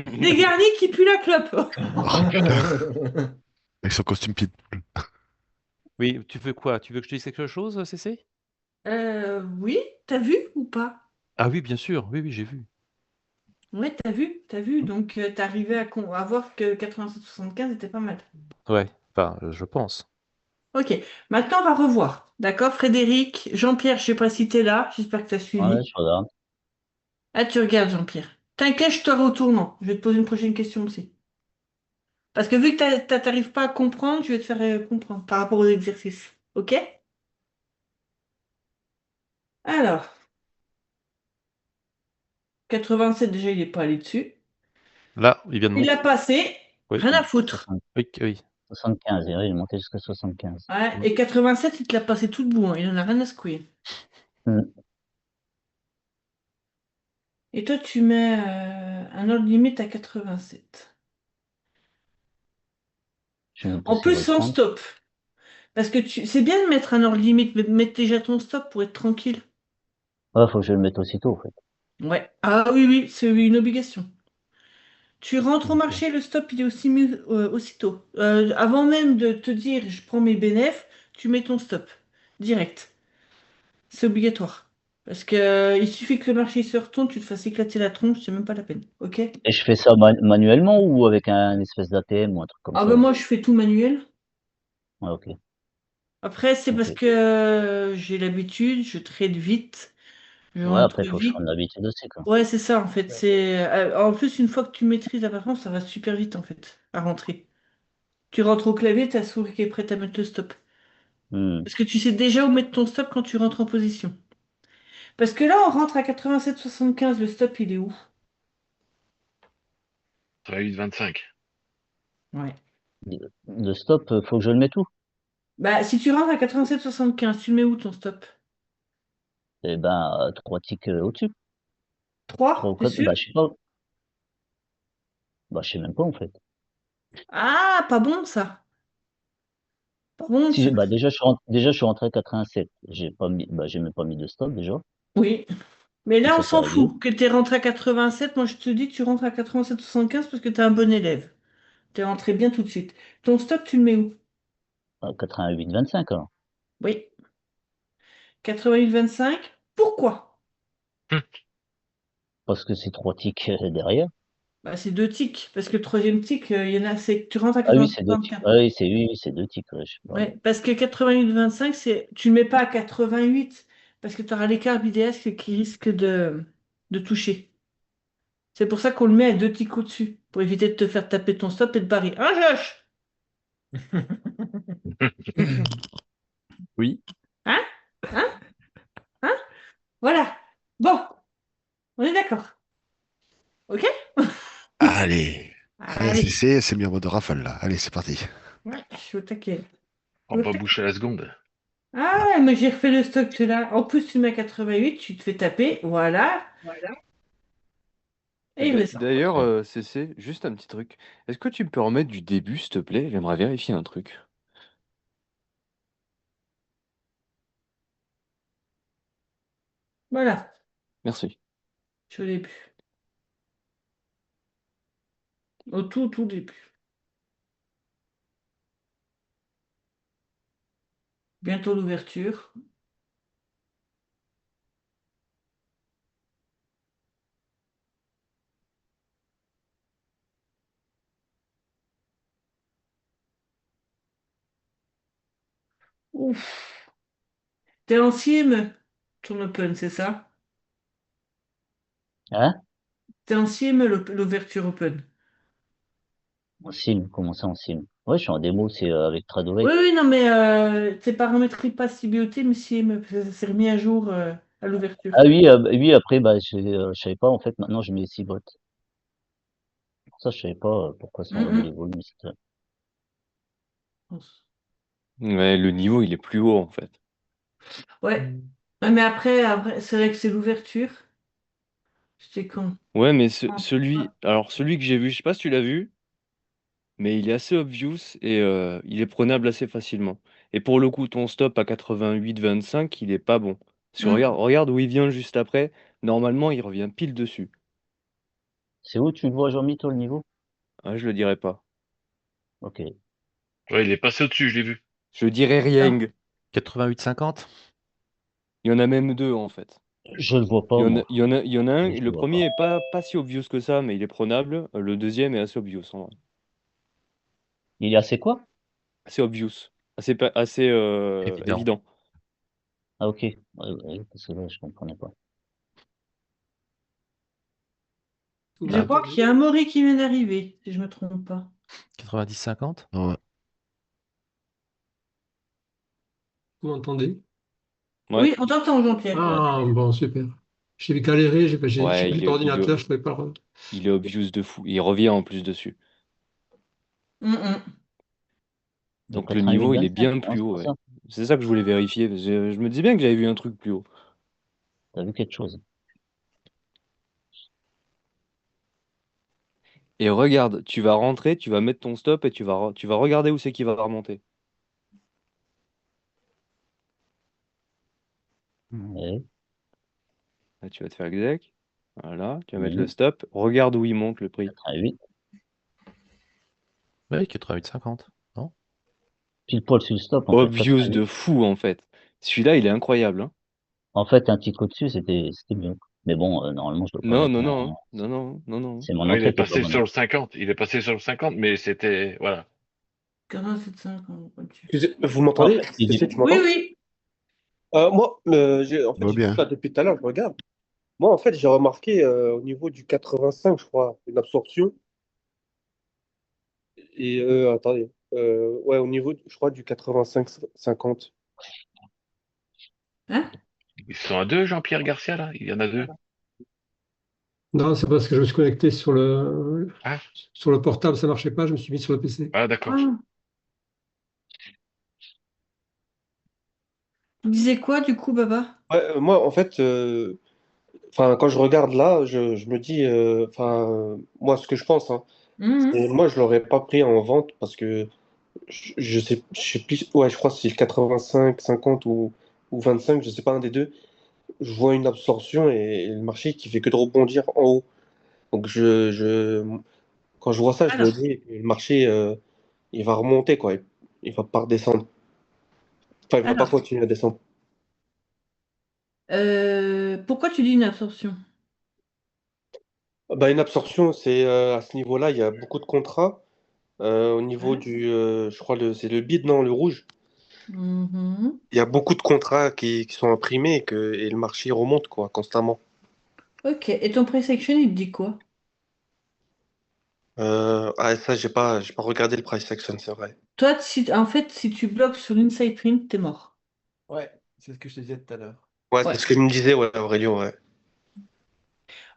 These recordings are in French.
Dégarni qui pue la clope. Oh putain, avec son costume pitbull. Oui, tu veux quoi? Tu veux que je te dise quelque chose, CC? Oui, t'as vu ou pas? Ah oui, bien sûr, oui, oui, j'ai vu. Ouais, t'as vu. Donc, t'arrivais à voir que 87-75 était pas mal. Ouais, enfin, je pense. Ok, maintenant on va revoir. D'accord, Frédéric, Jean-Pierre, je sais pas si t'es là, j'espère que t'as Ouais, suivi. je regarde. Ah, tu regardes, Jean-Pierre. T'inquiète, je te retourne. Je vais te poser une prochaine question aussi. Parce que vu que t'arrives pas à comprendre, je vais te faire comprendre par rapport aux exercices. Ok? Alors, 87, déjà, il est pas allé dessus. Là, il vient de Il l'a monter. passé, Oui, rien à Ouais, foutre. 60 oui, oui. 75, il est monté jusqu'à 75. Ouais, et 87, il te l'a passé tout debout, hein. Il en a rien à secouer. Hmm. Et toi, tu mets un ordre limite à 87. Je sais même pas En s'il plus, va le sans prendre. stop. Parce que c'est bien de mettre un ordre limite, mais mettre déjà ton stop pour être tranquille. Ouais, faut que je le mette aussitôt, en fait. Ouais. Ah oui, oui, c'est une obligation. Tu rentres au Ok. marché, le stop, il est aussi aussitôt. Avant même de te dire, je prends mes bénéfices, tu mets ton stop. Direct. C'est obligatoire. Parce que, il suffit que le marché se retourne, tu te fasses éclater la tronche, c'est même pas la peine. Ok? Et je fais ça manuellement ou avec un espèce d'ATM ou un truc comme Ah ça? ben moi, je fais tout manuel. Ouais, ok. Après, c'est Ok. parce que j'ai l'habitude, je trade vite, je Ouais, rentre après, il faut que je vite. prenne l'habitude aussi, quoi. Ouais, c'est ça en fait. En plus, une fois que tu maîtrises la patience, ça va super vite en fait à rentrer. Tu rentres au clavier, ta souris qui est prête à mettre le stop. Hmm. Parce que tu sais déjà où mettre ton stop quand tu rentres en position. Parce que là, on rentre à 87,75. Le stop, il est où? 8,25. Ouais. Le stop, faut que je le mette où? Bah, si tu rentres à 87,75, tu le mets où ton stop? Eh ben, 3 ticks au-dessus. 3 3, ou t'es 4. sûr? Bah, je sais pas. Bah, je sais même pas, en fait. Ah, pas bon ça. Pas bon Si, ça. bah, déjà, je suis rentré à 87. J'ai même pas mis de stop, déjà. Oui. Mais Donc là, on ça, c'est s'en réglé. fout. Que tu es rentré à 87, moi je te dis que tu rentres à 87,75 parce que tu es un bon élève. Tu es rentré bien tout de suite. Ton stop, tu le mets où? À 88,25, alors. Oui. 88,25. Pourquoi? Parce que c'est 3 ticks derrière. Bah, c'est deux ticks. Parce que le troisième tick, il y en a, c'est que tu rentres à Ah oui, c'est 2 ticks. 87,75. Ah oui, oui, c'est 2 ticks, ouais, je sais pas. Ouais, parce que 88,25, tu ne le mets pas à 88 parce que tu auras l'écart bidéasque qui risque de toucher. C'est pour ça qu'on le met à deux ticks au-dessus, pour éviter de te faire taper ton stop et de barrer. Hein, Josh? Oui. Hein? Hein? Hein? Voilà. Bon, on est d'accord. OK? Allez. Allez, Allez. c'est mis en mode rafale là. Allez, c'est parti. Ouais, je suis au taquet. Je On suis au va pas taquet. boucher la seconde. Ah, ouais, mais j'ai refait le stock là. En plus, tu mets 88, tu te fais taper. Voilà. Et il redescend. D'ailleurs, CC, juste un petit truc. Est-ce que tu peux remettre du début, s'il te plaît? J'aimerais vérifier un truc. Voilà. Merci. Je suis au début. Au tout début. Bientôt l'ouverture. Ouf. T'es en sim? Ton open, c'est ça? Hein? T'es en sim, l'ouverture open. En sim, comment ça en sim? Ouais, je suis en démo, c'est avec Oui, Tradovate. oui, non, mais c'est paramétré pas CBOT, mais sim, ça s'est remis à jour à l'ouverture. Ah oui, oui, après, bah, je savais pas, en fait, maintenant, je mets 6 bots. Ça, je savais pas pourquoi ça enlevait les Mhm. volumes. Ouais, le niveau, il est plus haut, en fait. Ouais. Ouais, mais après c'est vrai que c'est l'ouverture. J'étais con. Ouais, mais Ah. celui que j'ai vu, je sais pas si tu l'as vu, mais il est assez obvious et il est prenable assez facilement. Et pour le coup, ton stop à 88,25, il est pas bon. Parce que Mm. regarde où il vient juste après. Normalement, il revient pile dessus. C'est où tu le vois, Jean-Mi, toi, le niveau? Ah, je le dirais pas. Ok. Ouais, il est passé au-dessus, je l'ai vu. Je dirais Ah, rien. 88-50? Il y en a même deux, en fait. Je le vois Il pas, y en a, moi. il y en a un, Je le le vois pas. premier est pas si obvious que ça, mais il est prenable. Le deuxième est assez obvious, en vrai. Il est assez quoi? Assez obvious. Assez Évident. évident. Ah, ok. Ouais, ouais, parce que là, je comprenais pas. Vous je Ah, crois qu'il y m'entendez? a un Maury qui vient d'arriver, si je me trompe pas. 90-50? Ouais. Vous m'entendez? Ouais. Oui, on t'entend, Jean-Pierre. Ouais. Ah, bon, super. J'ai galéré, j'ai Ouais, pris l'ordinateur, je ne pouvais pas le... il est obvious de fou. Il revient en plus dessus. Mm. Le Donc le niveau, il est 88-25, bien hein, plus c'est haut, pas ouais. ça? C'est ça que je voulais vérifier, parce que je me disais bien que j'avais vu un truc plus haut. T'as vu quelque chose? Et regarde, tu vas rentrer, tu vas mettre ton stop et tu vas regarder où c'est qu'il va remonter. Ouais. Là, tu vas te faire exec. Voilà, tu vas mettre le Mhm. stop. Regarde où il monte le prix. 88. Oui, 88-50. Non? Pile poil sur le stop, en fait. Obvious 88. de fou, en fait. Celui-là, il est incroyable, hein. En fait, un tic au-dessus, c'était mieux. Mais bon, normalement, je dois pas Non, mettre non, mon... non, hein. Non, non, non, non. C'est mon Non, il est entrée qui est pas passé bonne. sur le 50. Il est passé sur le 50, mais c'était. Voilà. 47,5 au-dessus. Vous Ah, m'entendez? il dit... Cécile, tu Oui, m'entends? oui. Moi, en On fait, voit j'écoute bien. là depuis tout à l'heure, je regarde. Moi, en fait, j'ai remarqué au niveau du 85, je crois, une absorption. Et attendez, ouais, au niveau, je crois, du 85-50. Hein? Ils sont à deux, Jean-Pierre Garcia, là? Il y en a deux. Non, c'est parce que je me suis connecté Ah, sur le portable, ça marchait pas, je me suis mis sur le PC. ah d'accord. Ah. Tu disais quoi, du coup, Baba? Ouais, moi, en fait, enfin, quand je regarde là, je me dis, enfin, moi, ce que je pense, hein, Mhm. c'est moi, je l'aurais pas pris en vente parce que je sais plus, ouais, je crois que c'est le 85, 50 ou 25, je sais pas, un des deux. Je vois une absorption et le marché qui fait que de rebondir en haut. Donc, quand je vois ça, je me Alors, dis que le marché, il va remonter, quoi. Il va pas redescendre. Enfin, il va pas alors, continuer à descendre. pourquoi tu dis une absorption? Bah, une absorption, c'est à ce niveau-là, il y a beaucoup de contrats. Au niveau Hein. du, je crois, c'est le bid, non, le rouge. Mhm. Il y a beaucoup de contrats qui sont imprimés et le marché remonte, quoi, constamment. Ok, et ton price action, il te dit quoi? Ah, ça, j'ai pas regardé le price action, c'est vrai. Toi, en fait, si tu bloques sur l'inside print, t'es mort. Ouais, c'est ce que je te disais tout à l'heure. Ouais, c'est Ouais. ce que je me disais, ouais, Aurélien, ouais.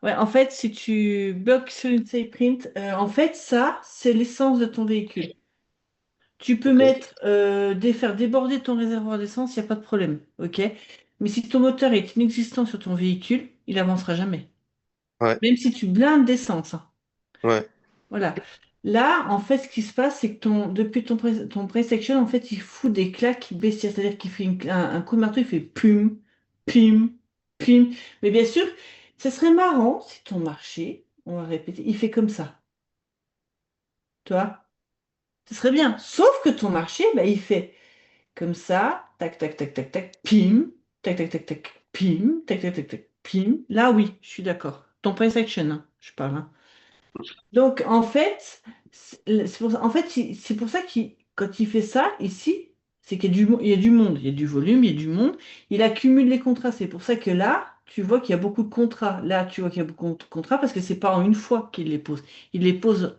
Ouais, en fait, si tu bloques sur l'inside print, en fait, ça, c'est l'essence de ton véhicule. Tu peux Ok. mettre, faire déborder ton réservoir d'essence, il n'y a pas de problème. Ok? Mais si ton moteur est inexistant sur ton véhicule, il avancera jamais. Ouais, Même si tu blindes d'essence, hein. ouais, Voilà. Là, en fait, ce qui se passe, c'est que depuis ton pré-section, en fait, il fout des claques bestiales. C'est-à-dire qu'il fait un coup de marteau, il fait pum, pum, pum. Mais bien sûr, ça serait marrant si ton marché, on va répéter, il fait comme ça. Tu vois? Ce serait bien. Sauf que ton marché, bah, il fait comme ça, tac, tac, tac, tac, tac, pim, tac, tac, tac, tac, pim, tac, tac, tac, tac, pim. Là, oui, je suis d'accord. Ton pré-section, hein, je parle, hein. Donc, en fait, c'est pour ça qu'il, quand il fait ça, ici, c'est qu'il y a il y a du monde, il y a du volume, il y a du monde. Il accumule les contrats. C'est pour ça que là, tu vois qu'il y a beaucoup de contrats. Là, tu vois qu'il y a beaucoup de contrats parce que c'est pas en une fois qu'il les pose. Il les pose,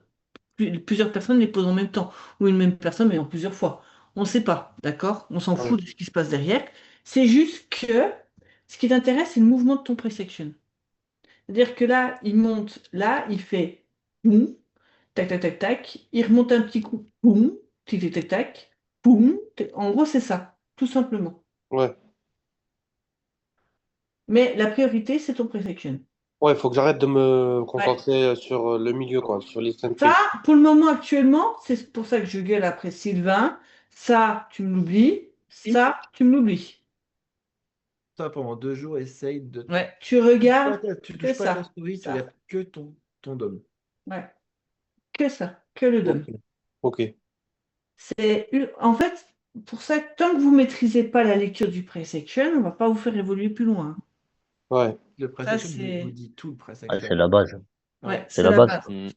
plusieurs personnes les posent en même temps. Ou une même personne, mais en plusieurs fois. On ne sait pas, d'accord? On s'en ouais, fout de ce qui se passe derrière. C'est juste que ce qui t'intéresse, c'est le mouvement de ton pre-section. C'est-à-dire que là, il monte, là, il fait boum, tac, tac, tac, tac, il remonte un petit coup, boum, tic, tic, tac, tac, boum. En gros, c'est ça, tout simplement. ouais. Mais la priorité, c'est ton pre-section. Ouais, il faut que j'arrête de me Ouais. concentrer sur le milieu, quoi, sur les Ça, print. pour le moment, actuellement, c'est pour ça que je gueule après Sylvain. Ça, tu me l'oublies. Ça, tu me l'oublies. Toi, pendant 2 jours, essaye de. Ouais, tu Touche pas à regardes tu que touches pas à ta ça. souris, tu Ça. regardes que ton ton dôme. Ouais. Que ça, que le dôme. Ok. En fait, pour ça, tant que vous maîtrisez pas la lecture du pre-section, on va pas vous faire évoluer plus loin. Ouais. Le Ça, press action c'est vous dit tout le press Ah, action. c'est la base. ouais, C'est c'est la la base. base. Mm.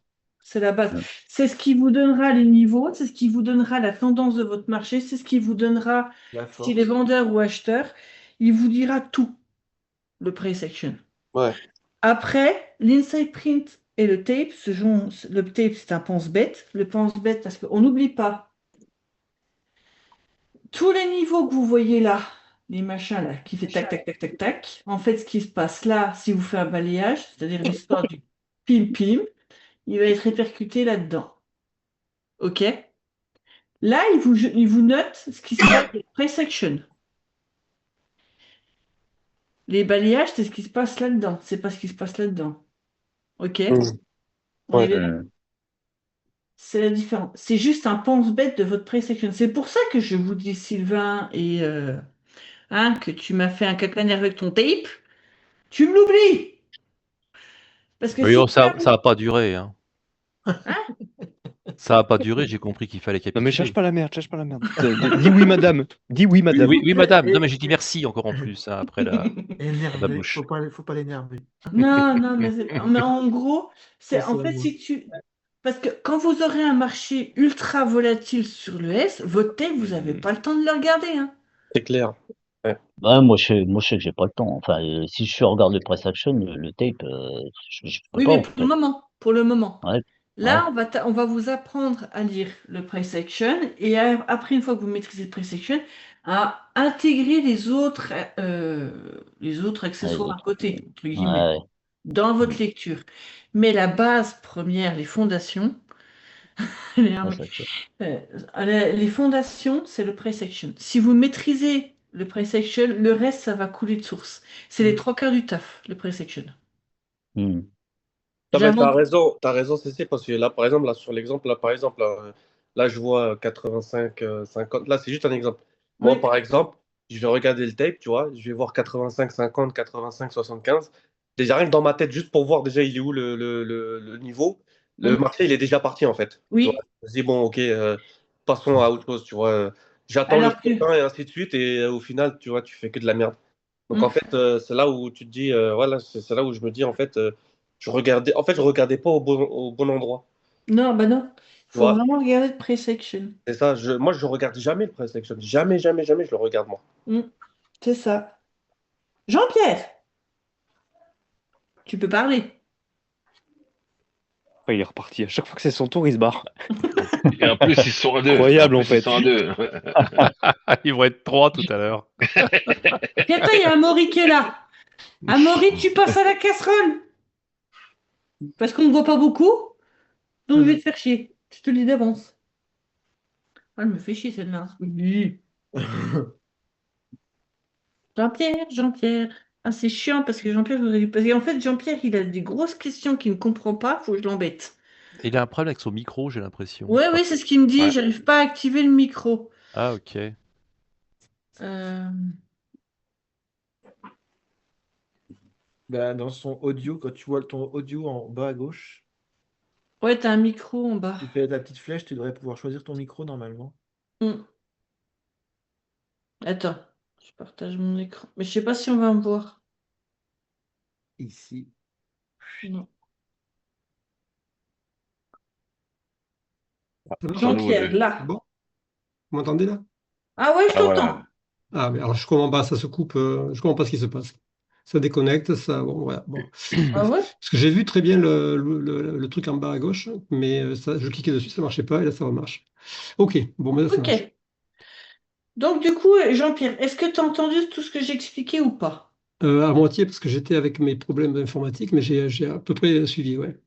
C'est la base. Mm. C'est ce qui vous donnera les niveaux, c'est ce qui vous donnera la tendance de votre marché, c'est ce qui vous donnera La s'il est force. vendeur ou acheteur. Il vous dira tout, le pre-section. Ouais. Après, l'inside print et le tape, le tape c'est un pense-bête. Le pense-bête, parce qu'on n'oublie pas, tous les niveaux que vous voyez là, les machins là, qui fait tac, tac, tac, tac, tac, en fait, ce qui se passe là, si vous faites un balayage, c'est-à-dire l'histoire du pim-pim, il va être répercuté là-dedans. OK? Là, il vous note ce qui se passe dans le pre-section. Les balayages, c'est ce qui se passe là-dedans. C'est pas ce qui se passe là-dedans. OK? Mm. On est Ouais. bien. Mm. C'est la différence. C'est juste un pense-bête de votre pre-section. C'est pour ça que je vous dis, Sylvain, et que tu m'as fait un caca nerveux avec ton tape. Tu me l'oublies! Parce que Oui, si oh, tu ça l'as- a pas duré. Hein. Ça a pas duré, j'ai compris qu'il fallait Non mais cherche capituler. pas la merde, cherche pas la merde. Dis oui madame, dis oui madame. Oui, madame. Non, mais j'ai dit merci encore en plus, hein, après la Énervé, bouche. faut pas l'énerver. Non, non, mais en gros, c'est Ça, en c'est fait moi. si tu. Parce que quand vous aurez un marché ultra volatile sur le S, votre tape, vous n'avez pas le temps de le regarder. Hein. C'est clair. Ouais. Ouais, moi, je sais que j'ai pas le temps. Enfin, si je regarde le press action, le tape, je peux Oui, pas, mais en pour le fait. moment. Pour le moment. Ouais, ouais. Là, on va vous apprendre à lire le price action et après, une fois que vous maîtrisez le price action, à intégrer les autres Ouais, les accessoires à autres. côté, entre guillemets, Ouais, dans votre mm. lecture. Mais la base première, les fondations, les, Press action. les fondations, c'est le price action. Si vous maîtrisez le price action, le reste, ça va couler de source. C'est les trois quarts du taf, le price action. Mm. Non, mais J'invente. t'as raison, c'est parce que là, par exemple, là, sur l'exemple, là, par exemple, là, je vois 85, 50. Là, c'est juste un exemple. Moi, Oui, par exemple, je vais regarder le tape, tu vois, je vais voir 85, 50, 85, 75. Déjà, rien que dans ma tête, juste pour voir déjà il est où le niveau, le mm, marché, il est déjà parti, en fait. Tu vois, oui. je me dis, bon, ok, passons à autre chose, tu vois. J'attends le Alors que. prochain et ainsi de suite, et au final, tu vois, tu fais que de la merde. Donc, mm, en fait, c'est là où tu te dis, voilà, c'est là où je me dis, en fait. Je regardais pas au bon endroit. Non, bah non. Il Tu faut vois, vraiment regarder le pre-section. c'est ça. Moi, je regarde jamais le press action. Jamais, jamais, jamais, je le regarde, moi. Mm, c'est ça. Jean-Pierre, tu peux parler. Ouais, il est reparti. À chaque fois que c'est son tour, il se barre. Et en plus, ils sont à deux. Incroyable, En en plus, ils fait. sont à deux. Ils vont être 3 tout à l'heure. Tiens, il y a Amaury qui est là. Amaury, tu passes à la casserole. Parce qu'on ne voit pas beaucoup, donc je vais te faire chier. Je te le dis d'avance. Ah, elle me fait chier celle-là. Oui. Jean-Pierre, Jean-Pierre. Ah, c'est chiant parce que Jean-Pierre, je voudrais lui poser. En fait, Jean-Pierre, il a des grosses questions qu'il ne comprend pas, faut que je l'embête. Il a un problème avec son micro, j'ai l'impression. Ouais, oui, c'est ce qu'il me dit. Ouais. J'arrive pas à activer le micro. Ah, ok. Euh, Bah, dans son audio, quand tu vois ton audio en bas à gauche, Ouais, t'as un micro en bas. tu fais ta petite flèche, tu devrais pouvoir choisir ton micro normalement. Hmm. Attends, je partage mon écran. Mais je sais pas si on va me voir. Ici. Non. Ça marche? Sans nous Jean-Pierre, deux. là. Bon, vous m'entendez là? Ah ouais, je Ah, t'entends. voilà. Ah, mais alors je comprends pas, ça se coupe, je comprends pas ce qui se passe. Ça déconnecte, ça, bon, voilà, bon. Ah ouais? Parce que j'ai vu très bien le truc en bas à gauche, mais ça, je cliquais dessus, ça marchait pas, et là ça remarche. Ok, bon, mais là ça marche. Ok. Donc du coup, Jean-Pierre, est-ce que tu as entendu tout ce que j'ai expliqué ou pas? À moitié, parce que j'étais avec mes problèmes informatiques, mais j'ai à peu près suivi, ouais.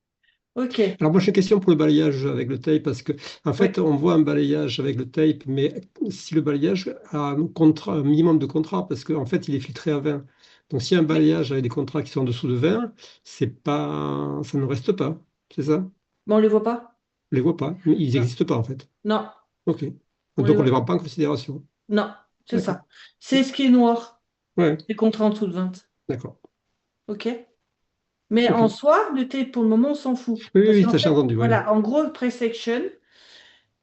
Ok. Alors moi j'ai une question pour le balayage avec le tape, parce que en fait Ouais. on voit un balayage avec le tape, mais si le balayage a un minimum de contrat, parce qu'en fait il est filtré à 20. Donc s'il y a un balayage avec des contrats qui sont en dessous de 20, c'est pas, ça ne reste pas, c'est ça? Bon, on les voit pas? On les voit pas, mais ils Non. n'existent pas en fait. Non, Ok. on les Donc on voit les pas. prend pas en considération. Non, c'est D'accord. ça. C'est ce qui est noir. Ouais, Les contrats en dessous de 20. d'accord. Ok? Mais en Ok. soi, le tape, pour le moment, on s'en fout. Oui, Parce oui, qu'en ça j'ai fait, entendu. Ouais. voilà, en gros, price action,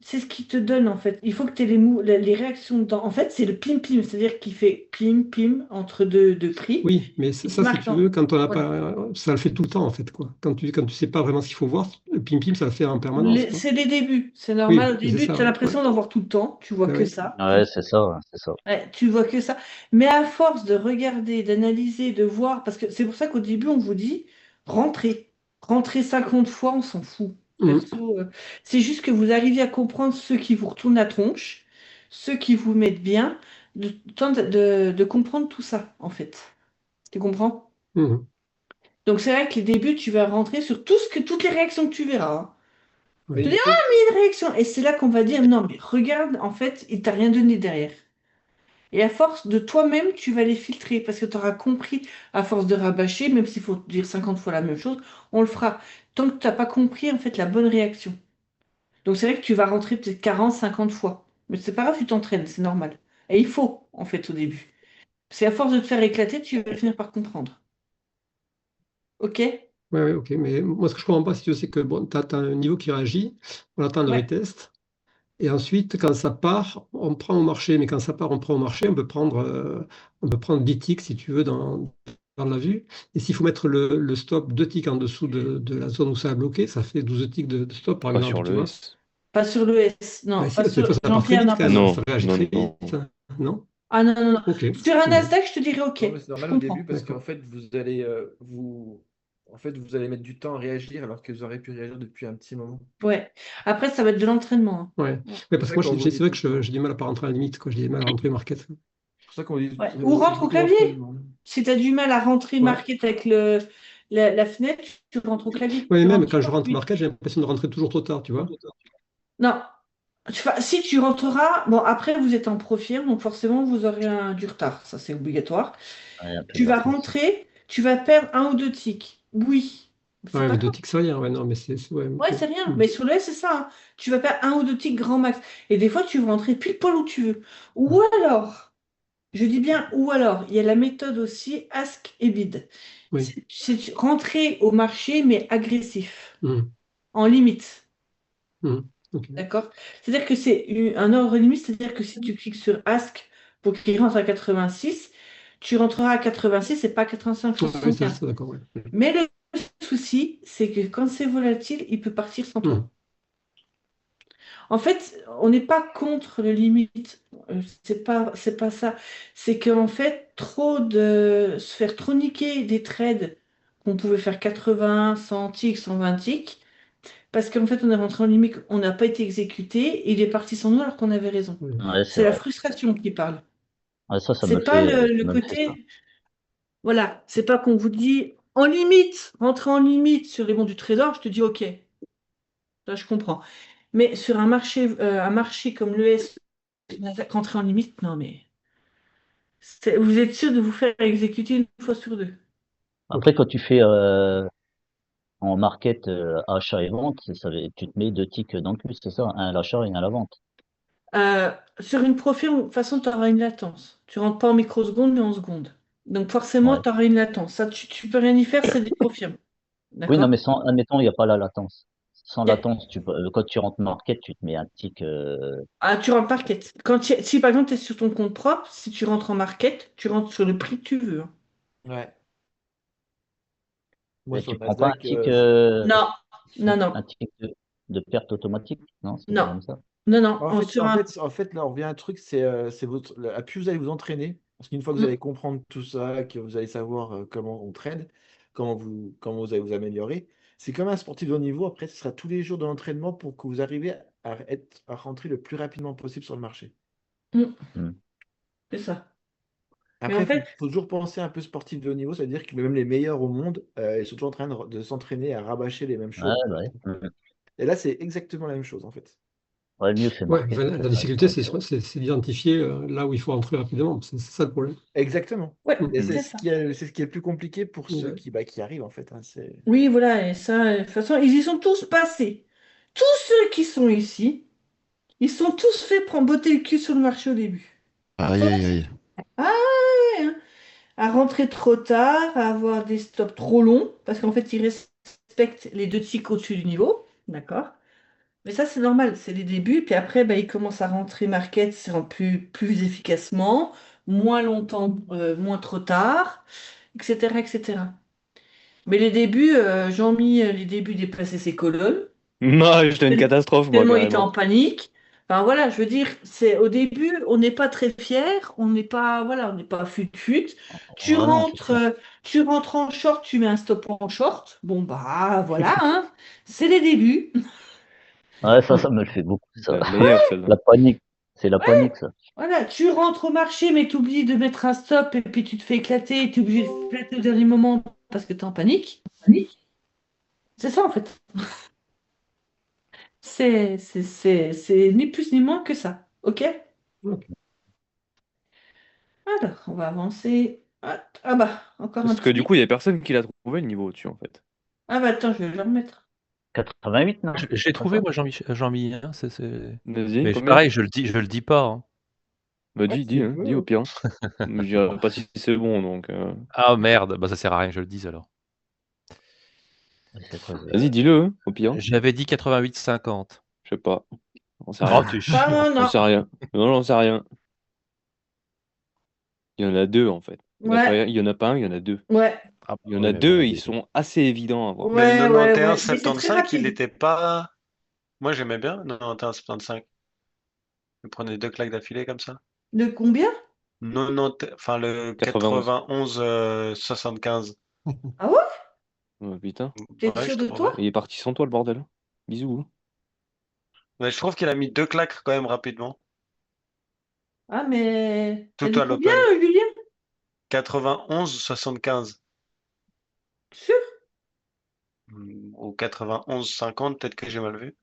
c'est ce qui te donne, en fait. Il faut que tu aies les réactions dedans. En fait, c'est le pim-pim, c'est-à-dire qu'il fait pim-pim entre deux prix. Oui, mais Et qui ça, si marque tu veux, quand on n'a voilà. pas, ça le fait tout le temps en fait, quoi. Quand tu sais pas vraiment ce qu'il faut voir, le pim-pim, ça le fait en permanence, quoi. C'est les débuts, c'est normal. Au Oui, c'est début, ça, tu as ouais. l'impression d'en voir tout le temps. Tu vois Ouais, que ouais. ça. Ouais, c'est ça, c'est ça. Ouais, tu vois que ça. Mais à force de regarder, d'analyser, de voir, parce que c'est pour ça qu'au début, on vous dit, rentrez. Rentrez 50 fois, on s'en fout. Mhm. Perso, c'est juste que vous arriviez à comprendre ceux qui vous retournent la tronche, ceux qui vous mettent bien, de comprendre tout ça, en fait. Tu comprends? Mhm. Donc c'est vrai que les débuts, tu vas rentrer sur toutes les réactions que tu verras, hein. Ouais. Tu Mais dis, du coup, une réaction. Et c'est là qu'on va dire, non, mais regarde, en fait, il t'a rien donné derrière. Et à force de toi-même, tu vas les filtrer parce que tu auras compris, à force de rabâcher, même s'il faut dire 50 fois la même chose, on le fera. Tant que tu n'as pas compris, en fait, la bonne réaction. Donc c'est vrai que tu vas rentrer peut-être 40, 50 fois. Mais c'est pas grave, tu t'entraînes, c'est normal. Et il faut, en fait, au début. C'est à force de te faire éclater, tu vas finir par comprendre. OK? Ouais, ouais, ok. Mais moi, ce que je comprends pas, si tu veux, c'est que bon, tu as un niveau qui réagit, on attend le Ouais. retest, et ensuite, quand ça part, on prend au marché. Mais quand ça part, on prend au marché, on peut prendre 10 ticks, si tu veux, dans la vue. Et s'il faut mettre le stop 2 ticks en dessous de la zone où ça a bloqué, ça fait 12 ticks de stop, par Pas sur exemple, tu le vois. S. Pas sur le S. Ben, Non, si, pas des sur. fois, ça part très Jean-Pierre, vite non, quand pas même, sur. ça Non, réagit non, très non. vite, non? Ah non, non, non. Ok. Sur un Mhm. Nasdaq, je te dirais OK. non, mais c'est Je normal au début comprends. parce qu'en D'accord. fait, vous allez en fait, vous allez mettre du temps à réagir alors que vous aurez pu réagir depuis un petit moment. Ouais. Après, ça va être de l'entraînement, hein. Ouais. Ouais. Ouais, C'est pour parce que ça moi, qu'on vous c'est dit vrai tout que le temps. j'ai du mal à pas rentrer à la limite, quoi. J'ai du mal à rentrer market. C'est pour ça qu'on dit Ouais. Ou rentre au beaucoup clavier. d'entraînement. Si tu as du mal à rentrer Ouais. market avec la fenêtre, tu rentres au clavier. Ouais, mais Tu même rentres quand je toujours rentre plus. market, j'ai l'impression de rentrer toujours trop tard, tu vois. Non. Si tu rentreras, bon, après, vous êtes en profil, donc forcément, vous aurez du retard. Ça, c'est obligatoire. Ouais, un peu Tu de vas latence. rentrer, tu vas perdre un ou deux ticks. Oui. C'est Ouais, pas mais deux grave. ticks, c'est rien. Ouais, non, mais ouais, Ouais, ok. c'est rien. Hmm. Mais sur le S, c'est ça, hein. Tu vas perdre un ou deux ticks grand max. Et des fois, tu vas rentrer pile poil où tu veux. Ou alors. Je dis bien ou alors, il y a la méthode aussi ask et bid. Oui. C'est rentrer au marché, mais agressif, Hmm. en limite. Hmm. Ok. D'accord? C'est-à-dire que c'est un ordre limite, c'est-à-dire que si tu cliques sur ask pour qu'il rentre à 86, tu rentreras à 86 et pas à 85 Ouais, ouais, ça, 75. d'accord, ouais. Mais le souci, c'est que quand c'est volatile, il peut partir sans Hmm. toi. En fait, on n'est pas contre le limite. C'est pas ça. C'est qu'en fait, se faire trop niquer des trades qu'on pouvait faire 80, 100 ticks, 120 ticks, parce qu'en fait, on est rentré en limite, on n'a pas été exécuté, et il est parti sans nous alors qu'on avait raison. Ouais. Ouais, c'est C'est la vrai. frustration qui parle. Ouais, ça me C'est pas fait, le ça me fait ça. côté, voilà, c'est pas qu'on vous dit en limite, rentrer en limite sur les bons du trésor, je te dis OK, là je comprends. Mais sur un marché comme l'ES, rentrer en limite, non mais vous êtes sûr de vous faire exécuter une fois sur deux. Ok. Après, quand tu fais en market achat et vente, tu te mets deux ticks dans le plus, c'est ça? Un à l'achat et un à la vente. Sur une profil, de toute façon, tu auras une latence. Tu rentres pas en microsecondes, mais en secondes. Donc forcément, Ouais. tu auras une latence. Ça, tu peux rien y faire, c'est des profils. Oui, non, D'accord? mais admettons, il n'y a pas la latence. Sans Y a- latence, quand tu rentres market, tu te mets un tick. Ah, tu rentres market. Si par exemple tu es sur ton compte propre, si tu rentres en market, tu rentres sur le prix que tu veux, hein. Ouais. Moi, Et sur tu le prends pas un Nasdaq, tick, Non, non, non, un tick de perte automatique, non? C'est pas non, comme ça. non, non. En fait, Sur en un. fait, en fait, là, on revient à un truc, c'est à plus vous allez vous entraîner, parce qu'une fois que vous Mm, allez comprendre tout ça, que vous allez savoir comment on trade, comment vous allez vous améliorer, c'est comme un sportif de haut niveau. Après, ce sera tous les jours de l'entraînement pour que vous arriviez à rentrer le plus rapidement possible sur le marché. mm, Hmm. c'est ça. Mais Après, en il faut, fait, faut toujours penser un peu sportif de haut niveau, c'est-à-dire que même les meilleurs au monde, ils sont toujours en train de s'entraîner à rabâcher les mêmes Ouais, choses. bah ouais. Et là, c'est exactement la même chose, en fait. Ouais, le mieux, c'est Ouais, market. la difficulté, c'est d'identifier là où il faut entrer rapidement. C'est ça le problème. Exactement. ouais, Et Hmm. c'est c'est ce ça. qui est le plus compliqué pour ceux Ouais. qui arrivent, en fait, hein. Oui, voilà, et ça, de toute façon, ils y sont tous passés. Tous ceux qui sont ici, ils sont tous fait prendre botter le cul sur le marché au début. Aïe, aïe, aïe. Ah ouais, hein. à rentrer trop tard, à avoir des stops trop longs, parce qu'en fait, ils respectent les deux ticks au-dessus du niveau, d'accord? Mais ça, c'est normal, c'est les débuts, puis après, bah, ils commencent à rentrer market plus efficacement, moins longtemps, moins trop tard, etc., etc. Mais les débuts, Jean-Mi, les débuts dépassaient ses colonnes. Non, j'étais une catastrophe, moi, Tellement il était en carrément. panique. Enfin voilà, je veux dire, c'est au début, on n'est pas très fier, on n'est pas, voilà, on n'est pas fut-fut. Oh non, c'est sûr. Tu rentres en short, tu mets un stop en short. Bon bah voilà, hein, c'est les débuts. Ouais, ça me le fait beaucoup, C'est ça. la meilleure, celle-là. La panique. C'est la Ouais, panique, ça. voilà, tu rentres au marché, mais tu oublies de mettre un stop et puis tu te fais éclater et tu es obligé de flatter au dernier moment parce que tu es en panique. C'est ça en fait. C'est ni plus ni moins que ça. OK? Ok. Alors, on va avancer. Ah bah, encore un Parce que du petit. coup, il y a personne qui l'a trouvé le niveau au-dessus, en fait. Ah bah attends, je vais le remettre. 88, non? Je C'est l'ai pas trouvé, ça? moi, Jean-Mi. Hein, Vas-y, Mais combien? pareil, je le dis pas. Hein. Bah Ouais, dis, hein, dis au pire. Je dirais pas si c'est bon, donc... Ah merde, bah ça sert à rien que je le dise alors. Vas-y, dis-le, hein, au pire. J'avais dit 88-50. Je sais pas. J'en sais Oh, rien. t'es Ah chiant. non, J'en non. sais rien. Non, j'en sais rien. Il y en a deux, en fait. Ouais, Il y en a pas un, il y en a deux. ouais, Ah, Il y en oui, a mais bon, deux et il ils était. sont assez évidents à voir. Mais le ouais, ouais, 91 ouais. Mais c'est très 75, il rapide. n'était pas. Moi, j'aimais bien le 91 75. Je prenais deux claques d'affilée comme ça. De combien? 90, enfin le 91. 91 75. Ah ouais? Oh, putain. T'es Ouais, sûr je de trouvais. toi? Il est parti sans toi, le bordel. Bisous. Hein. Mais je trouve qu'il a mis deux claques quand même rapidement. Ah, mais. T'as Tout dit à combien, l'open. Julien? 91 75. Sûr? Ou 91 50, peut-être que j'ai mal vu.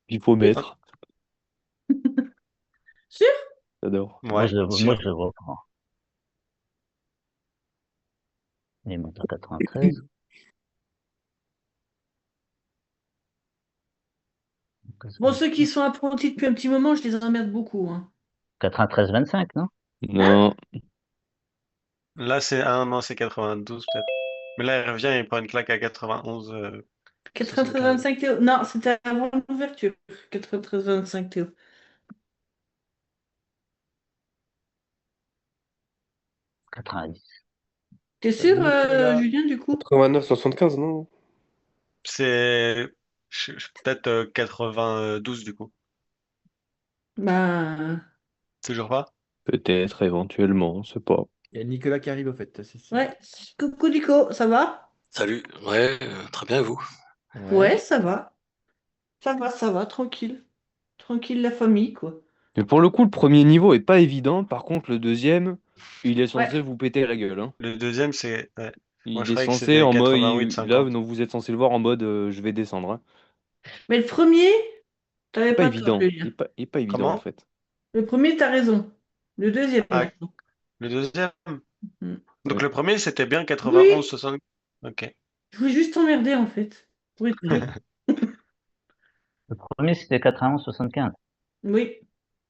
Il faut Sûr? mettre. Sûr? J'adore. Moi, Ouais, je sûr. le vois pas. Il monte à 93. Bon, ceux qui sont apprentis depuis un petit moment, je les emmerde beaucoup, hein. 93-25, non? Hein? Non. Là, c'est. Ah non, c'est 92 peut-être. Mais là, il revient et il prend une claque à 91 75. 93-25 Théo. Non, c'était avant l'ouverture. 93-25 Théo. 90. T'es sûr, Nicolas. Julien, du coup? 89, 75, non? C'est peut-être 92 du coup. Bah. Toujours pas? Peut-être, éventuellement, on sait pas. Il y a Nicolas qui arrive au fait. Ouais. Coucou, Nico, ça va? Salut, ouais, très bien, et vous? Ouais, ça va. Ça va, tranquille. Tranquille, la famille, quoi. Mais pour le coup, le premier niveau est pas évident. Par contre, le deuxième, il est Ouais. censé vous péter la gueule. Hein. Le deuxième, c'est. Ouais. Moi, Il je est croyais que censé c'était en mode. 88 Là, 50. donc, vous êtes censé le voir en mode je vais descendre. Hein. Mais le premier, Il est t'avais pas pas tort, évident. Julien. Il est pas évident en Comment? fait. Le premier, t'as raison. Le deuxième, Ah, maintenant. le deuxième. Mm. Donc Ouais. le premier, c'était bien 91 Oui, 60. Ok. je voulais juste t'emmerder, en fait. Pour être dur. Le premier, c'était 91-75. Oui.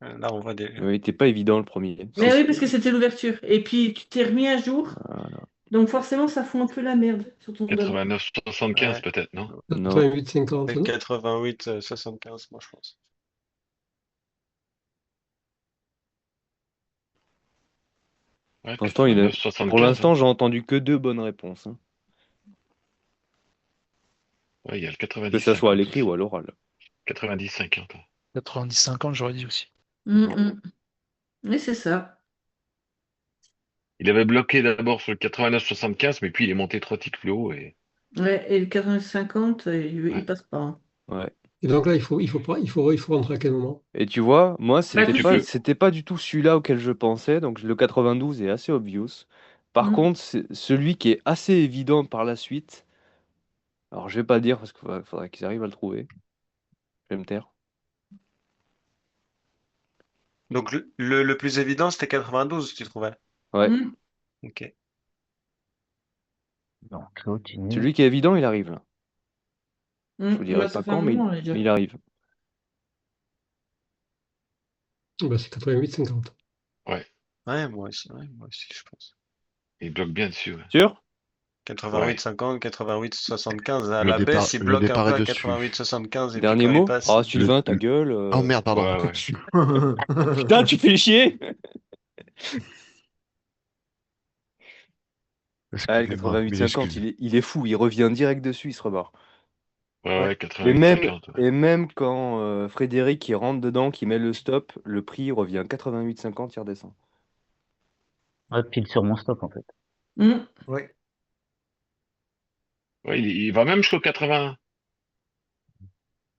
Là, on voit des. Il était pas évident le premier. Mais oui, parce que c'était l'ouverture. Et puis, tu t'es remis à jour. Voilà. Donc, forcément, ça fout un peu la merde sur ton domaine. 89-75 Ouais. peut-être, non? Non. 88, 50, C'est non? 88 75, moi, je pense. Ouais, Pour l'instant, 89-75. Hein. j'ai entendu que deux bonnes réponses. Hein. Ouais, il y a le Que ça soit à 90-50 l'écrit ou aussi. à l'oral. 90-50. 90-50, j'aurais dit aussi. Oui, c'est ça. Il avait bloqué d'abord sur le 89-75, mais puis il est monté 3 titres plus haut et. Ouais, et le 40-50, il Ouais. passe pas. Hein. Ouais. Et donc là, il faut rentrer à quel moment? Et tu vois, moi, Bah, tout de suite. c'était pas du tout celui-là auquel je pensais. Donc le 92 est assez obvious. Par Mm. contre, c'est celui qui est assez évident par la suite. Alors je vais pas le dire parce qu'il faudrait qu'ils arrivent à le trouver. Je vais me taire. Donc le plus évident, c'était 92, tu trouvais? Ouais. Mm. Ok. Donc, continue. Celui qui est évident, il arrive là. Je vous Bah, dirai ça pas fait un quand, mais moment, déjà. il arrive. Ben, c'est 88, 50. Ouais. Ouais, moi aussi, je pense. Il bloque bien dessus. Ouais. Sûr? 88-50, 88-75. À Le la départ, baisse, il le bloque un départ peu est à dessus. 88-75 et puis Dernier quand il mot? passe. Ah, Sylvain, ta gueule. Oh merde, pardon. Ouais, ouais. Putain, tu fais chier! Ah, le Excusez-moi, mille 88-50, excuses. il est fou, il revient direct dessus, il se rebarre. Ouais, ouais, Et même, 88-50. et même quand Frédéric il rentre dedans, qui met le stop, le prix revient 88-50, il redescend. Ouais, pile sur mon stop, en fait. Ouais. Ouais, il va même jusqu'au 80.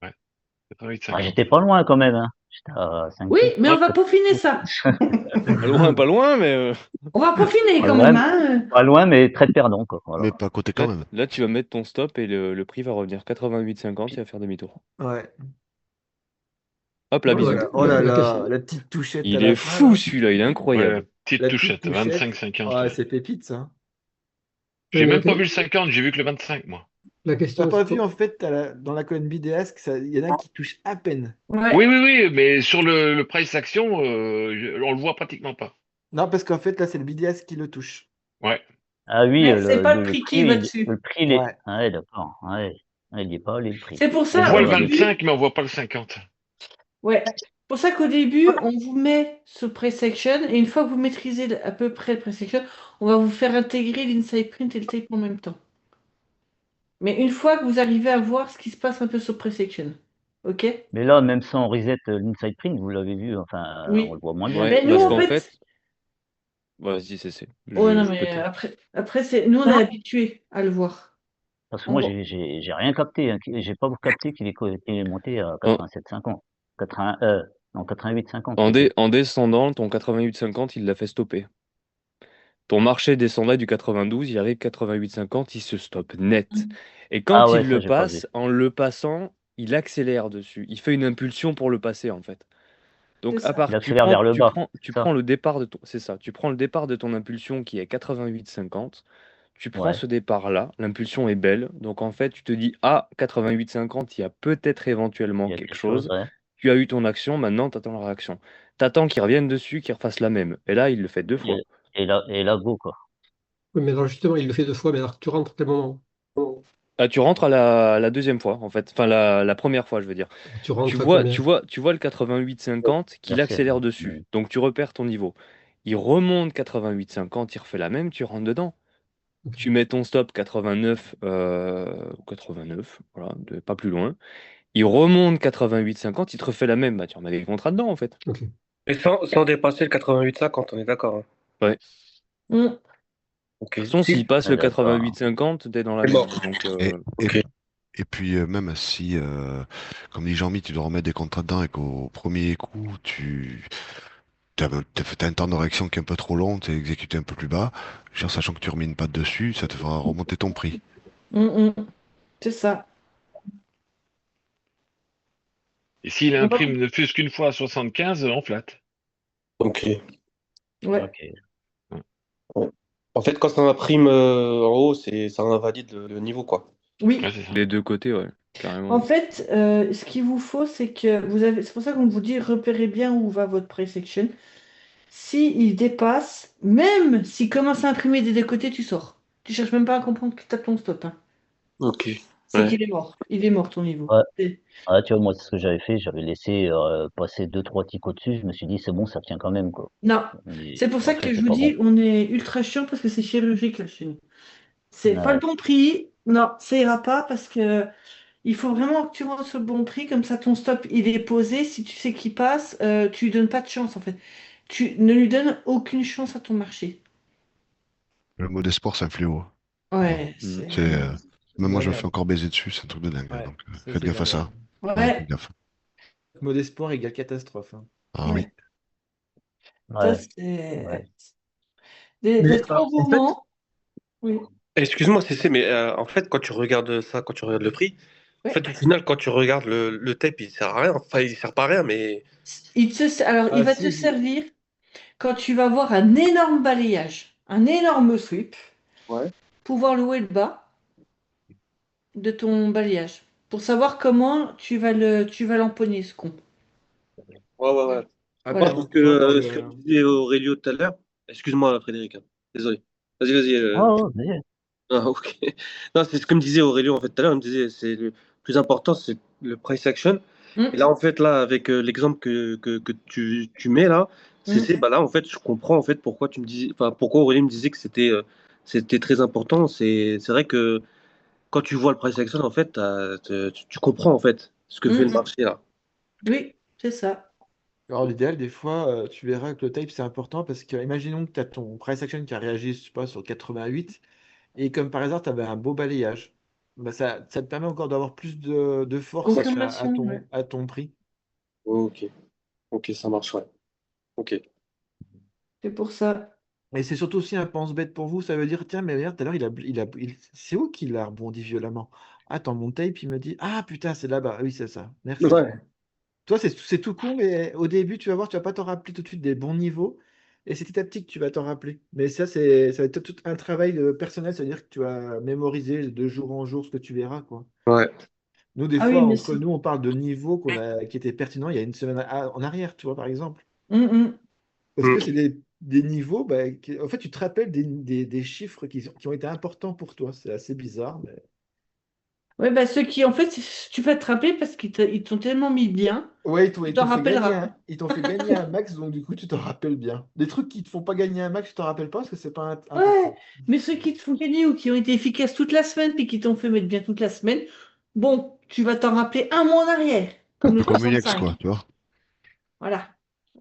Ouais, Ah, 88-50. j'étais pas loin quand même, hein. J'étais à 5 Oui, pips. mais on va peaufiner ça. Pas loin, mais. On va peaufiner Pas quand loin, même. Hein. pas loin, mais très perdant, quoi. Voilà. Mais pas à côté quand même. Là, tu vas mettre ton stop et le prix va revenir 88-50, il va faire demi-tour. Ouais. Hop là, Ouais, bisous. Oh là la là, question- la petite touchette à Il la est fin, fou là. celui-là, il est Ouais, incroyable. petite La petite touchette, touchette. 25-50. Ah, Ouais. c'est pépite, ça. J'ai mais même pas vu le 50, j'ai vu que le 25, moi. la T'as question, pas c'est vu, en fait, dans la colonne BDS, il y en a un qui touche à peine. Ouais. Oui, oui, oui, mais sur le price action, on le voit pratiquement pas. Non, parce qu'en fait, là, c'est le BDS qui le touche. Ouais. Ah oui, Mais c'est pas le le prix prix, qui va dessus. le prix, il est. Ouais. Ah ouais, d'accord. Ouais. Ouais, il est pas allé, le prix. C'est pour On ça, voit au le Ouais, début, 25, mais on voit pas le 50. ouais. Pour ça qu'au début, on vous met ce pre-section et une fois que vous maîtrisez à peu près le pre-section, on va vous faire intégrer l'inside print et le tape en même temps. Mais une fois que vous arrivez à voir ce qui se passe un peu sur pre-section, ok? Mais là, même sans reset l'inside print, vous l'avez vu, enfin, on Oui. le voit moins bien. Ouais, Mais nous, parce en qu'en fait, fait. Vas-y, c'est. ouais, non, Je peux mais te. après nous, on est habitués à le voir. Parce que On moi, voit. j'ai rien capté, hein. J'ai pas capté qu'il est monté à En, 87,50. 80, non, 88,50 en plutôt. en descendant, ton 88-50, il l'a fait stopper. Ton marché descendait du 92, il arrive 88-50, il se stoppe net. Et Ah quand ouais, il ça, le j'ai pas vu. passe, en le passant, il accélère dessus. Il fait une impulsion pour le passer, en fait. Donc, C'est à ça. part, Il accélère vers le bas, tu c'est ça? prends le départ de ton, c'est ça, tu prends le départ de ton impulsion qui est 88-50, tu prends Ouais, ce départ-là, l'impulsion est belle, donc en fait, tu te dis, ah, 88-50, il y a peut-être éventuellement il y a quelque quelque chose, chose, ouais. tu as eu ton action, maintenant, tu attends la réaction. Tu attends qu'il revienne dessus, qu'il refasse la même. Et là, il le fait 2 fois. Et là, go, quoi. Oui, mais alors justement, il le fait 2 fois, mais alors tu rentres à quel moment? Ah, tu rentres à la deuxième fois, en fait. Enfin, la première fois, je veux dire. Tu Tu rentres à vois, combien? tu vois, tu vois le 88-50 qu'il Merci. accélère dessus. Donc, tu repères ton niveau. Il remonte 88-50, il refait la même, tu rentres dedans. Ok. Tu mets ton stop 89, 89, voilà, pas plus loin. Il remonte 88-50, il te refait la même. Bah, tu remets des contrats dedans, en fait. Ok. Et sans dépasser le 88-50, on est d'accord. Hein. Ouais. Mm. Ok. De toute façon, Si. s'il passe Ouais, le d'accord. 88-50, t'es dans la C'est merde. mort. Donc, Et, Ok. et puis même si, comme dit Jean-Mi, tu dois remettre des contrats dedans et qu'au premier coup, t'as un temps de réaction qui est un peu trop long, t'es exécuté un peu plus bas, genre, sachant que tu remets une patte dessus, ça te fera remonter ton prix. Mm, mm. C'est ça. Et s'il On va- imprime ne fût-ce qu'une fois à 75, on flatte. Ok. Ouais. Ok. Ouais. En fait, quand ça imprime en haut, ça invalide le niveau, quoi. Oui. Ouais, c'est ça. des deux côtés, ouais, carrément. En fait, ce qu'il vous faut, c'est que vous avez. C'est pour ça qu'on vous dit repérez bien où va votre pre-section. Si il dépasse, même s'il commence à imprimer des deux côtés, tu sors. Tu cherches même pas à comprendre que tu as ton stop. Hein. Ok. C'est Ouais. qu'il est mort. Il est mort ton niveau. Ouais. C'est- Ah, tu vois, moi, c'est ce que j'avais fait, j'avais laissé passer 2-3 ticks au-dessus, je me suis dit, c'est bon, ça tient quand même, quoi. Non. Mais C'est pour en ça fait, que je c'est vous pas bon. dis, on est ultra chiant parce que c'est chirurgique là chez nous. C'est pas le Ouais. bon prix. Non, ça ira pas parce que il faut vraiment que tu rentres sur le bon prix. Comme ça, ton stop, il est posé. Si tu sais qu'il passe, tu lui donnes pas de chance en fait. Tu ne lui donnes aucune chance à ton marché. Le mot d'espoir, c'est un fléau. Ouais, Mm. c'est. C'est, même de moi, la je me fais merde. encore baiser dessus, c'est un truc de dingue. Ouais, Donc, ça, faites c'est de gaffe la à ça. merde. Ouais, faites Ouais, gaffe. Mot d'espoir égale catastrophe. Hein. Ah oui. ouais. Ça, Ouais. c'est. Ouais. Des Mais trop en fait, gourmands. Oui. excuse-moi, CC, mais en fait, quand tu regardes ça, quand tu regardes le prix, en Oui. fait, au final, quand tu regardes le tape, il sert à rien. Enfin, il sert pas à rien, mais. Alors, il Ah va te si, servir quand tu vas voir un énorme balayage, un énorme sweep, Ouais. pour voir le haut et le bas de ton balayage, pour savoir comment tu vas l'empoigner, ce con. Ouais, ouais, ouais. ah, Ouais, Voilà. quand parce tu que vois dans ce que le. disait Aurélio tout à l'heure, excuse-moi, Frédéric, hein. Désolé. Vas-y, vas-y. Ah, ouais, vas-y. Ah, ok. Non, c'est ce que me disait Aurélien en fait tout à l'heure. Il me disait c'est le plus important, c'est le price action. Et Hum, là, en fait, là, avec l'exemple que tu mets là, hum. bah là, en fait, je comprends en fait pourquoi tu me disais, enfin, pourquoi Aurélien me disait que c'était très important. C'est vrai que quand tu vois le price action, en fait, tu comprends en fait ce que fait le Hum, hum. marché là. Oui, c'est ça. Alors, l'idéal, des fois, tu verras que le tape, c'est important parce que, imaginons que tu as ton price action qui a réagi, je sais pas, sur 88, et comme par hasard, tu avais un beau balayage. Bah, ça te permet encore d'avoir plus de force Confirmation, ouais. à ton prix. Ok, ok, ça marche, ouais. Ok. C'est pour ça. Et c'est surtout aussi un pense-bête pour vous. Ça veut dire, tiens, mais regarde, tout à l'heure, c'est où qu'il a rebondi violemment? Attends, mon tape, il me dit, ah putain, c'est là-bas. Oui, c'est ça. Merci. Ouais. Toi, c'est tout con, mais au début, tu vas voir, tu vas pas t'en rappeler tout de suite des bons niveaux. Et c'est petit à petit que tu vas t'en rappeler. Mais ça va être tout un travail personnel, c'est-à-dire que tu vas mémoriser de jour en jour ce que tu verras, quoi. Ouais. Nous, des Ah oui, fois, mais entre si. nous, on parle de niveaux qui étaient pertinents il y a une semaine en arrière, tu vois, par exemple. Hum, hum. Parce que Mm. c'est des niveaux, bah, en fait, tu te rappelles des chiffres qui ont été importants pour toi. C'est assez bizarre, mais... Ouais, bah ceux qui, en fait, tu vas te rappeler parce ils t'ont tellement mis bien, Ouais, tu ils t'en t'ont fait rappelleras pas. ils t'ont fait gagner un max, donc du coup, tu t'en rappelles bien. Des trucs qui te font pas gagner un max, tu t'en rappelles pas parce que c'est pas Ouais, important. mais ceux qui te font gagner ou qui ont été efficaces toute la semaine puis qui t'ont fait mettre bien toute la semaine, bon, tu vas t'en rappeler un mois en arrière, comme le Comme une ex, 65. quoi, tu vois. Voilà.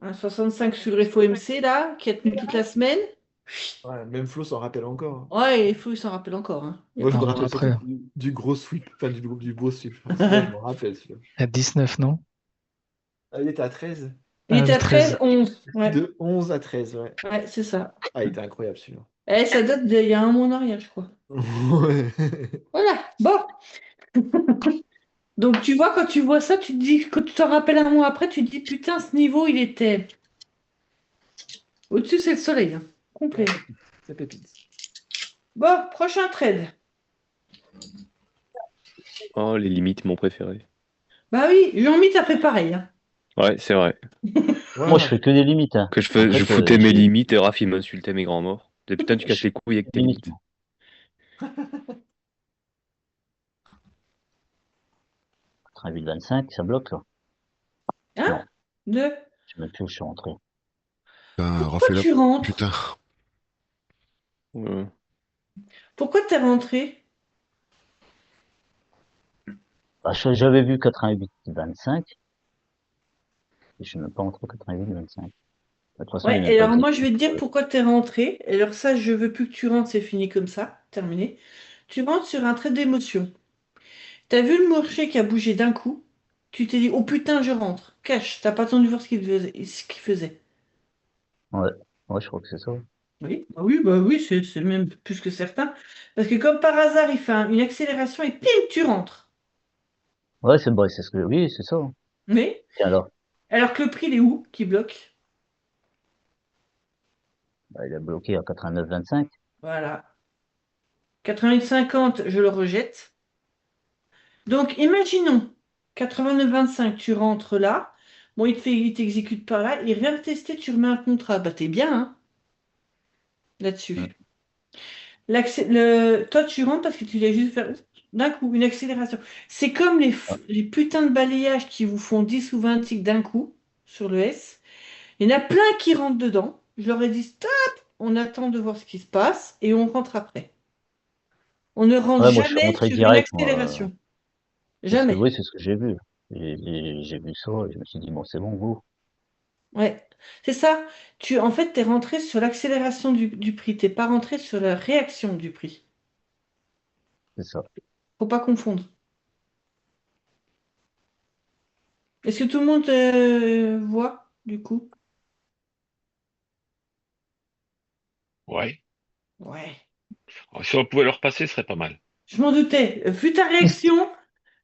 Un 65 sur le FOMC, là, qui a tenu toute la semaine. Ouais, même Flo s'en rappelle encore. Ouais, il faut, il s'en rappelle encore, hein. Il n'y a Moi, je pas me de Un mois rappelle problème. surtout après. du gros sweep, enfin du beau sweep. Enfin, celui-là, je m'en rappelle. Celui-là. À 19, non? Ah, il était à 13. Il Ah était oui, à 13, 13. 11. Ouais, De 11 à 13, ouais. ouais, c'est ça. Ah, il était incroyable celui-là. Eh, ça date d'il y a un mois en arrière, je crois. Ouais. Voilà, bon. Donc, tu vois, quand tu vois ça, tu te dis, quand tu t'en rappelles un mois après, tu te dis, putain, ce niveau, il était au-dessus, c'est le soleil, hein. Ouais, Complet. c'est pépite. Bon, prochain trade. Oh, les limites, mon préféré. Bah oui, Jean-Mi, t'as fait pareil, hein. Ouais, c'est vrai. Moi, je Voilà. fais que des limites, hein. Que En je fait, foutais mes j'ai limites et Raph, il m'insultait mes grands morts. Putain, tu casses les couilles avec tes limite, limites. moi. 88-25, ça bloque, là. Hein? Non, Deux. je sais même plus où je suis rentré. Putain, Pourquoi Raphaël, tu rentres? putain. Ouais. Pourquoi t'es rentré? Bah, j'avais vu 88-25, et je suis même pas rentré 88-25. De toute façon, il Ouais, n'est même et pas alors moi, je vais exécuté. te dire pourquoi t'es rentré. Et alors ça, je veux plus que tu rentres, c'est fini comme ça, terminé. Tu rentres sur un trait d'émotion. T'as vu le marché qui a bougé d'un coup? Tu t'es dit, oh putain, je rentre. Cash, t'as pas attendu voir ce qu'il faisait. Ouais, ouais, je crois que c'est ça. Oui, bah oui, c'est même plus que certain. Parce que comme par hasard, il fait une accélération et pim, tu rentres. Ouais, c'est bon, c'est ce que, oui, c'est ça. Mais, Et alors que le prix, il est où qui bloque? bah, il a bloqué à 89-25. Voilà. 88,50, je le rejette. Donc, imaginons, 89,25, tu rentres là. Bon, il t'exécute par là. Il vient tester, tu remets un contrat. Bah, t'es bien, hein, Mm. là-dessus. Toi, tu rentres parce que tu l'as juste fait d'un coup, une accélération. C'est comme Ah, les putains de balayages qui vous font 10 ou 20 ticks d'un coup sur le S. Il y en a plein qui rentrent dedans. Je leur ai dit stop, on attend de voir ce qui se passe et on rentre après. On ne rentre ouais, moi, je suis jamais rentré sur une direct, moi. accélération. C'est ce que, Jamais. oui, c'est ce que j'ai vu. J'ai vu ça, et je me suis dit, bon, c'est bon, go. Ouais. C'est ça. En fait, tu es rentré sur l'accélération du prix. Tu n'es pas rentré sur la réaction du prix. C'est ça. Faut pas confondre. Est-ce que tout le monde voit, du coup? Ouais. Ouais. Si on pouvait leur passer, ce serait pas mal. Je m'en doutais. Vu ta réaction,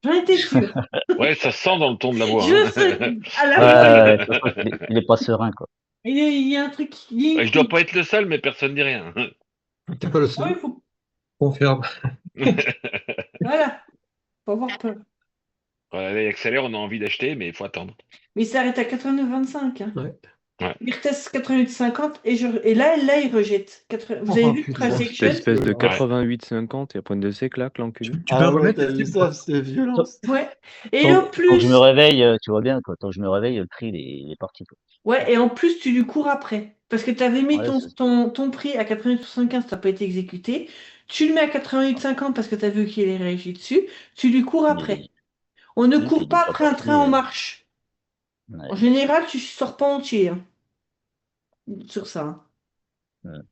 j'en étais sûre. Ouais, ça se sent dans le ton de la voix, Je hein. sais. À la voix. Ouais, de toute façon, il est pas serein, quoi. Il y a un truc Ouais, je dois pas être le seul, mais personne dit rien. T'es pas le Ah oui, seul. faut... Confirme. Voilà. Faut avoir peur. Voilà, il accélère, on a envie d'acheter, mais il faut attendre. Mais il s'arrête à 89,25, hein. Ouais. Ouais. Il reteste 88,50 et là, il rejette. Vous avez Oh vu putain, Cette Trace espèce de Ouais. 88-50 et après de ses claques, l'enculé. Tu peux Ah ouais, remettre t'as le vu thème, ça, quoi. c'est violent. ça. Ouais. Et Tant, en tant que je me plus, réveille, tu vois bien, quoi. Tant que je me réveille, le prix, il est parti, quoi. ouais, et en plus, tu lui cours après. Parce que tu avais mis Ouais, ton prix à 88,75, ça n'a pas été exécuté. Tu le mets à 88,50 parce que tu as vu qu'il est réagi dessus. Tu lui cours après. mais, On ne ouais, puis court il est pas déjà après un parti. train en marche. En Ouais, général, tu sors pas entier hein, sur ça. Hein. ouais.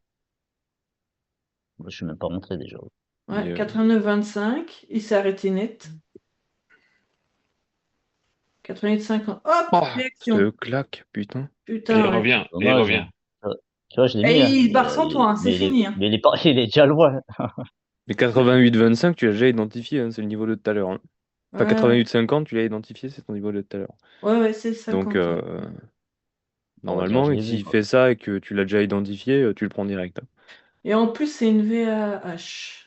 Moi, je suis même pas rentré déjà. Ouais, Mais, 89,25, il s'est arrêté net. 88,50. Hop, Oh, réaction. cette claque, putain. Et il Putain, ouais. revient, et il Dommage. revient. Euh, Tu vois, je l'ai Et mis, hein, il se barre sans toi, hein, c'est mais, fini. Hein. il est pas, il est déjà loin. Mais 88-25, tu l'as déjà identifié, hein, c'est le niveau de tout à l'heure. Hein. Enfin, Ouais, 88-50, tu l'as identifié, c'est ton niveau de tout à l'heure. ouais, c'est Donc, 50. Ouais. On va dire, je normalement, l'ai vu, s'il quoi. fait ça et que tu l'as déjà identifié, tu le prends direct. Hein. Et en plus, c'est une VAH.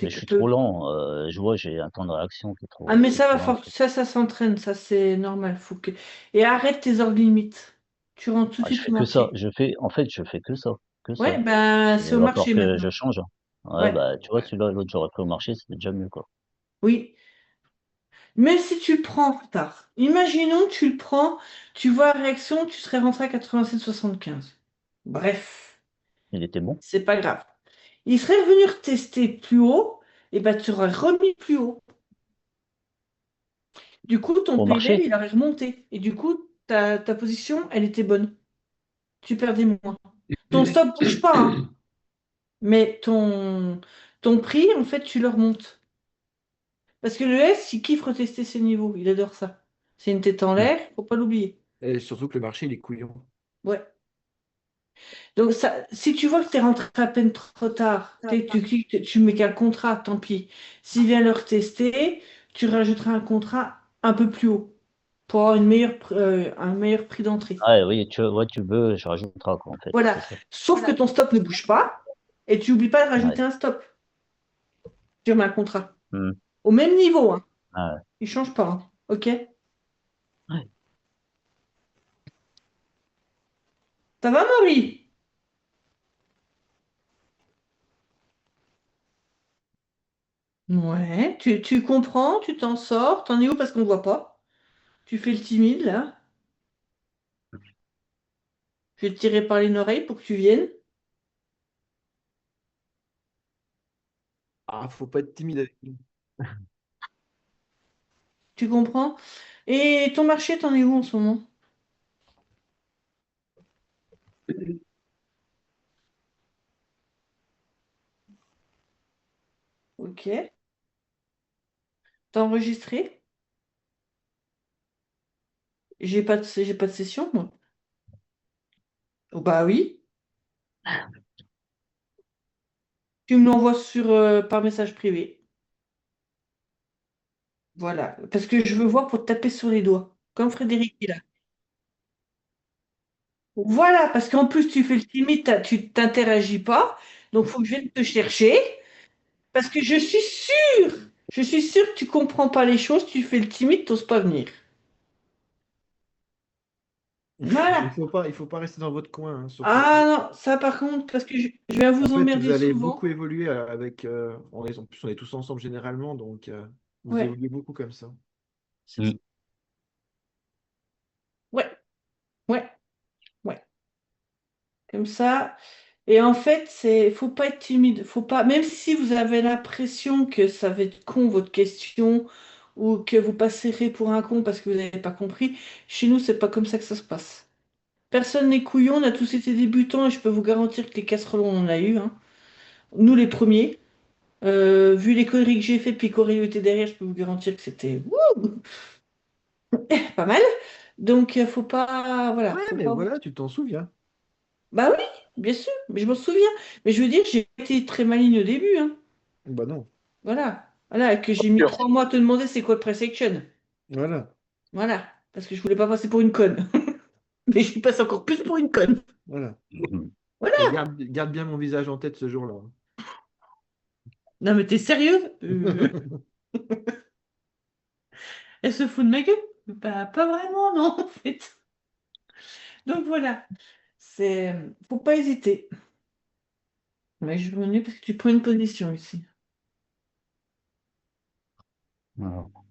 Mais je suis trop lent. Je vois, j'ai un temps de réaction Ah, mais qui est ça va trop lent, en fait. ça s'entraîne, ça c'est normal. Et arrête tes ordres limites. Tu rentres tout de Ah, je suite fais au que ça. marché. En fait, je fais que ça. Que ça. Ouais, ben Mais c'est il au va falloir marché que maintenant. je change. Ouais, Ouais, bah, tu vois, celui-là, l'autre, j'aurais pris au marché, c'était déjà mieux, quoi. oui. Mais si tu le prends tard, imaginons que tu le prends, tu vois la réaction, tu serais rentré à 87,75. Bref, Il était bon. c'est pas grave. Il serait venu retester plus haut, et ben tu aurais remis plus haut. Du coup, ton Au PNL, marché? il aurait remonté. Et du coup, ta position, elle était bonne. Tu perdais moins. Ton stop bouge pas, hein, mais ton prix, en fait, tu le remontes. Parce que le S, il kiffe retester ses niveaux. Il adore ça. C'est une tête en l'air, faut pas l'oublier. Et surtout que le marché, il est couillon. Ouais. Donc, ça, si tu vois que tu es rentré à peine trop tard, tu cliques, tu mets qu'un contrat, tant pis. S'il vient le retester, tu rajouteras un contrat un peu plus haut pour avoir un meilleur prix d'entrée. Ah, oui, tu veux, je rajouterai, quoi, en fait. Voilà. C'est ça. Sauf que ton stop ne bouge pas et tu n'oublies pas de Ouais. rajouter un stop sur un contrat. Hmm. Au même niveau, hein. Ah, ouais. Il ne change pas. Hein. OK? Ouais. Ça va, Marie? Ouais. Tu comprends, tu t'en sors. T'en es où parce qu'on ne voit pas? Tu fais le timide, là. Je vais te tirer par les oreilles pour que tu viennes. Ah, faut pas être timide avec nous. Tu comprends? Et ton marché, t'en es où en ce moment? OK. T'as enregistré? J'ai pas de session, moi. Oh, bah oui. Tu me l'envoies par message privé. Voilà. Parce que je veux voir pour te taper sur les doigts. Comme Frédéric est là. Voilà, parce qu'en plus, tu fais le timide, tu t'interagis pas. Donc, il faut que je vienne te chercher. Parce que je suis sûre que tu comprends pas les choses, tu fais le timide, t'oses pas venir. Voilà. Il faut pas rester dans votre coin, hein, surtout. Ah non, ça par contre, parce que je vais En vous fait, vous emmerder allez souvent. beaucoup évoluer avec. En plus, on est tous ensemble généralement, donc vous Ouais, évoluez beaucoup comme ça. Hmm. ouais, ouais, ouais. Comme ça. Et en fait, faut pas être timide. Faut pas, même si vous avez l'impression que ça va être con votre question ou que vous passerez pour un con parce que vous n'avez pas compris, chez nous, c'est pas comme ça que ça se passe. Personne n'est couillon, on a tous été débutants et je peux vous garantir que les casseroles, on en a eu. Hein. Nous, les premiers. Vu les conneries que j'ai fait, puis qu'Aurélie était derrière, je peux vous garantir que c'était pas mal. Donc, faut pas. Voilà, Ouais, faut mais pas. voilà, tu t'en souviens. Bah oui, bien sûr, mais je m'en souviens. Mais je veux dire, j'ai été très maligne au début. Hein. Bah non. Voilà. Voilà, que j'ai mis 3 mois à te demander c'est quoi le price action. Voilà. Voilà. Parce que je voulais pas passer pour une conne. Mais je passe encore plus pour une conne. Voilà. Voilà. Et garde bien mon visage en tête ce jour-là. Non, mais t'es sérieuse? Elle se fout de ma gueule? Bah, pas vraiment, non, en fait. Donc voilà, faut pas hésiter. Mais je vais parce que tu prends une position ici. Alors,